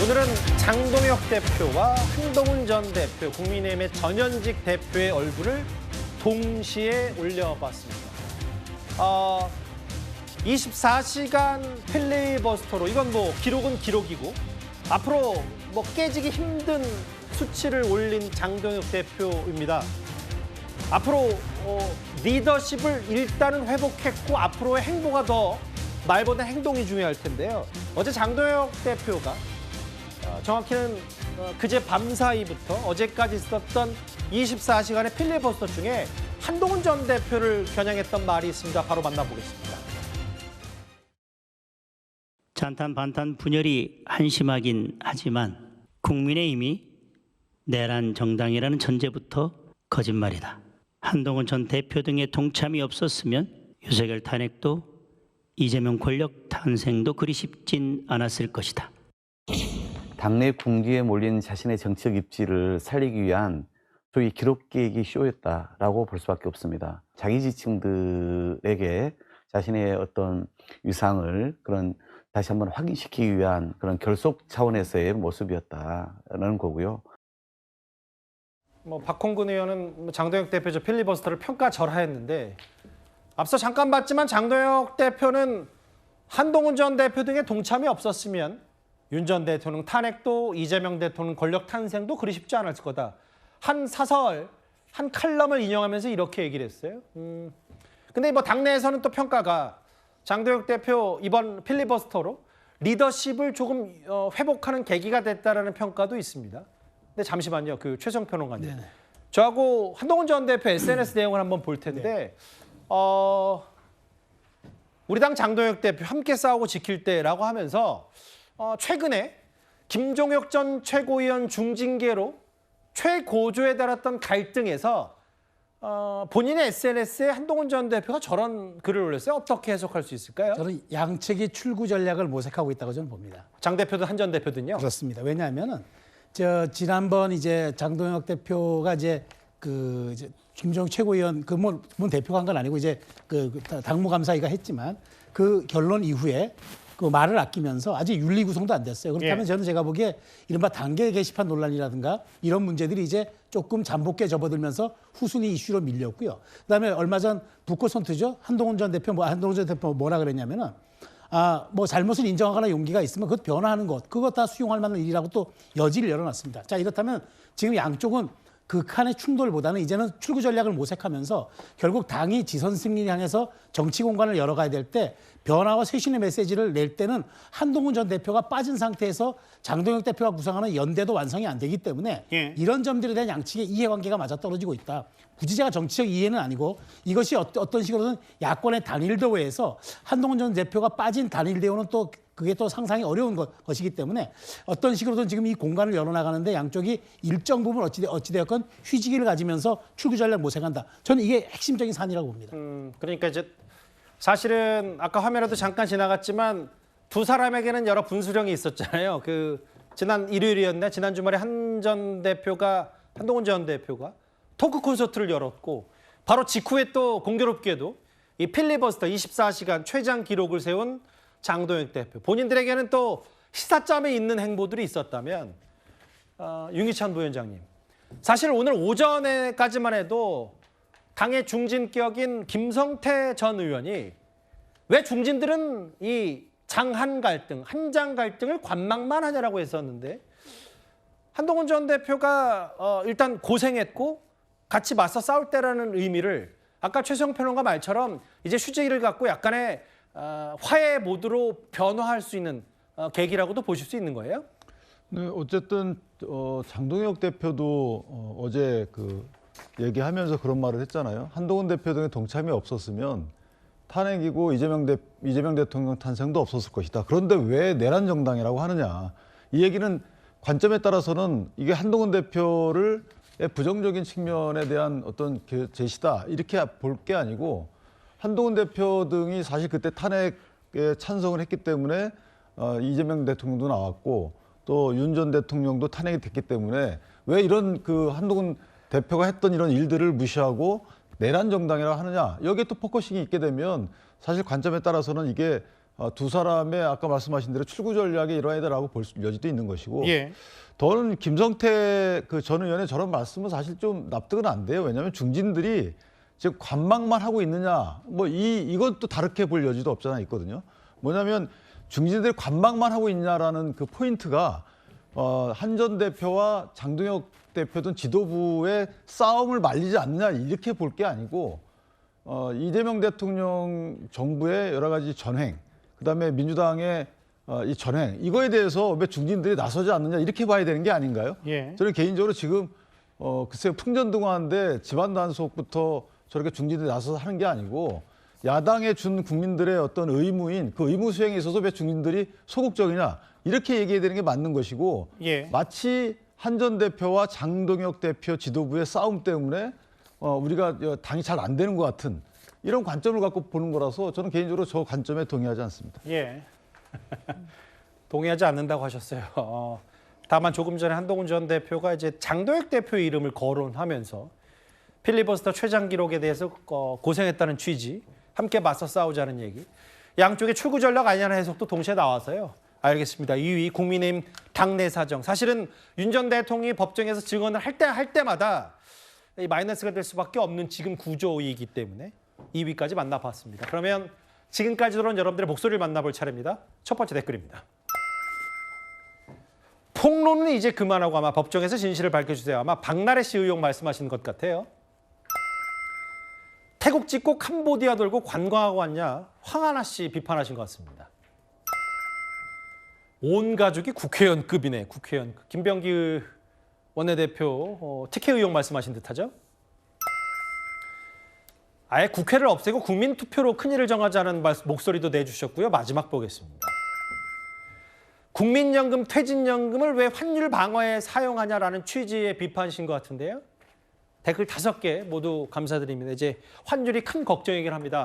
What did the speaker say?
오늘은 장동혁 대표와 한동훈 전 대표, 국민의힘의 전현직 대표의 얼굴을 동시에 올려봤습니다. 24시간 필리버스터로, 이건 뭐 기록은 기록이고 앞으로 뭐 깨지기 힘든 수치를 올린 장동혁 대표입니다. 앞으로 리더십을 일단은 회복했고 앞으로의 행보가 더 말보다 행동이 중요할 텐데요. 어제 장동혁 대표가 정확히는 그제 밤사이부터 어제까지 있었던 24시간의 필리버스터 중에 한동훈 전 대표를 겨냥했던 말이 있습니다. 바로 만나보겠습니다. 찬탄 반탄 분열이 한심하긴 하지만 국민의힘이 내란 정당이라는 전제부터 거짓말이다. 한동훈 전 대표 등의 동참이 없었으면 윤석열 탄핵도 이재명 권력 탄생도 그리 쉽진 않았을 것이다. 당내 군기에 몰린 자신의 정치적 입지를 살리기 위한 소위 기록계획이 쇼였다라고 볼 수밖에 없습니다. 자기 지층들에게 자신의 어떤 위상을 다시 한번 확인시키기 위한 그런 결속 차원에서의 모습이었다라는 거고요. 박홍근 의원은 장동혁 대표 필리버스터를 평가절하했는데 앞서 잠깐 봤지만 장동혁 대표는 한동훈 전 대표 등의 동참이 없었으면 윤 전 대통령 탄핵도 이재명 대통령 권력 탄생도 그리 쉽지 않을 거다. 한 사설, 한 칼럼을 인용하면서 이렇게 얘기를 했어요. 근데 뭐 당내에서는 또 평가가 장동혁 대표 이번 필리버스터로 리더십을 조금 회복하는 계기가 됐다라는 평가도 있습니다. 근데 잠시만요. 최성 평론가님. 네네. 저하고 한동훈 전 대표 SNS 내용을 한번 볼 텐데 우리 당 장동혁 대표 함께 싸우고 지킬 때라고 하면서 최근에 김종혁 전 최고위원 중징계로 최고조에 달했던 갈등에서 본인의 SNS에 한동훈 전 대표가 저런 글을 올렸어요. 어떻게 해석할 수 있을까요? 저는 양측이 출구 전략을 모색하고 있다고 저는 봅니다. 장 대표든 한 전 대표든요? 그렇습니다. 왜냐하면은 지난번 이제 장동혁 대표가 이제 김종혁 최고위원 문 대표가 한 건 아니고 이제 당무감사위가 했지만 그 결론 이후에 그 말을 아끼면서 아직 윤리 구성도 안 됐어요. 그렇다면 저는 제가 보기에 이른바 단계 게시판 논란이라든가 이런 문제들이 이제 조금 잠복기에 접어들면서 후순위 이슈로 밀렸고요. 그다음에 얼마 전 북꽃 선투죠. 한동훈 전 대표 뭐라 그랬냐면은 뭐 잘못을 인정하거나 용기가 있으면 그것 변화하는 것, 그것 다 수용할 만한 일이라고 또 여지를 열어놨습니다. 자, 이렇다면 지금 양쪽은 극한의 충돌보다는 이제는 출구 전략을 모색하면서 결국 당이 지선 승리를 향해서 정치 공간을 열어가야 될 때 변화와 쇄신의 메시지를 낼 때는 한동훈 전 대표가 빠진 상태에서 장동혁 대표가 구성하는 연대도 완성이 안 되기 때문에 이런 점들에 대한 양측의 이해관계가 맞아떨어지고 있다. 굳이 제가 정치적 이해는 아니고 이것이 어떤 식으로든 야권의 단일 대우에서 한동훈 전 대표가 빠진 단일 대우는 또 그게 또 상상이 어려운 것이기 때문에 어떤 식으로든 지금 이 공간을 열어나가는데 양쪽이 일정 부분 어찌되었건 휴지기를 가지면서 출구 전략 모색한다. 저는 이게 핵심적인 산이라고 봅니다. 그러니까 이제 사실은 아까 화면에도 잠깐 지나갔지만 두 사람에게는 여러 분수령이 있었잖아요. 지난 일요일이었나? 지난 주말에 한동훈 전 대표가 토크 콘서트를 열었고 바로 직후에 또 공교롭게도 이 필리버스터 24시간 최장 기록을 세운 장동혁 대표. 본인들에게는 또 시사점에 있는 행보들이 있었다면 윤기찬 부위원장님. 사실 오늘 오전에까지만 해도 당의 중진격인 김성태 전 의원이 왜 중진들은 이 장한 갈등, 한장 갈등을 관망만 하냐라고 했었는데 한동훈 전 대표가 일단 고생했고 같이 맞서 싸울 때라는 의미를 아까 최성 평론가 말처럼 이제 휴지기를 갖고 약간의 화해 모드로 변화할 수 있는 계기라고도 보실 수 있는 거예요? 네, 어쨌든 장동혁 대표도 어제 얘기하면서 그런 말을 했잖아요. 한동훈 대표 등의 동참이 없었으면 탄핵이고 이재명 대통령 탄생도 없었을 것이다. 그런데 왜 내란 정당이라고 하느냐. 이 얘기는 관점에 따라서는 이게 한동훈 대표를 부정적인 측면에 대한 어떤 제시다. 이렇게 볼 게 아니고 한동훈 대표 등이 사실 그때 탄핵에 찬성을 했기 때문에 이재명 대통령도 나왔고 또 윤 전 대통령도 탄핵이 됐기 때문에 왜 이런 한동훈 대표가 했던 이런 일들을 무시하고 내란 정당이라고 하느냐. 여기에 또 포커싱이 있게 되면 사실 관점에 따라서는 이게 두 사람의 아까 말씀하신 대로 출구 전략의 일환이다라고 볼 여지도 있는 것이고 예. 저는 김성태 전 의원의 저런 말씀은 사실 좀 납득은 안 돼요. 왜냐하면 중진들이 지금 관망만 하고 있느냐, 뭐 이건 또 다르게 볼 여지도 없잖아 있거든요. 뭐냐면 중진들이 관망만 하고 있냐라는 그 포인트가 한 전 대표와 장동혁 대표 등 지도부의 싸움을 말리지 않느냐 이렇게 볼 게 아니고 이재명 대통령 정부의 여러 가지 전횡, 그다음에 민주당의 이 전횡 이거에 대해서 왜 중진들이 나서지 않느냐 이렇게 봐야 되는 게 아닌가요? 예. 저는 개인적으로 지금 글쎄요 풍전등화한데 집안 단속부터 저렇게 중진들이 나서서 하는 게 아니고 야당에 준 국민들의 어떤 의무인 그 의무 수행에 있어서 왜 중진들이 소극적이냐 이렇게 얘기해야 되는 게 맞는 것이고 예. 마치 한 전 대표와 장동혁 대표 지도부의 싸움 때문에 우리가 당이 잘 안 되는 것 같은 이런 관점을 갖고 보는 거라서 저는 개인적으로 저 관점에 동의하지 않습니다. 예. 동의하지 않는다고 하셨어요. 다만 조금 전에 한동훈 전 대표가 이제 장동혁 대표 이름을 거론하면서 필리버스터 최장 기록에 대해서 고생했다는 취지, 함께 맞서 싸우자는 얘기. 양쪽의 출구 전략 아니냐는 해석도 동시에 나와서요. 알겠습니다. 2위 국민의힘 당내 사정. 사실은 윤 전 대통령이 법정에서 증언을 할 때마다 이 마이너스가 될 수밖에 없는 지금 구조이기 때문에 2위까지 만나봤습니다. 그러면 지금까지 들어온 여러분들의 목소리를 만나볼 차례입니다. 첫 번째 댓글입니다. 폭로는 이제 그만하고 아마 법정에서 진실을 밝혀주세요. 아마 박나래 씨 의혹 말씀하시는 것 같아요. 태국 찍고 캄보디아 돌고 관광하고 왔냐? 황하나 씨 비판하신 것 같습니다. 온 가족이 국회의원급이네. 국회의원급. 김병기 원내대표 특혜 의혹 말씀하신 듯하죠? 아예 국회를 없애고 국민투표로 큰일을 정하자는 목소리도 내주셨고요. 마지막 보겠습니다. 국민연금, 퇴직연금을 왜 환율 방어에 사용하냐라는 취지의 비판이신 것 같은데요. 댓글 5개 모두 감사드립니다. 이제 환율이 큰 걱정이긴 합니다.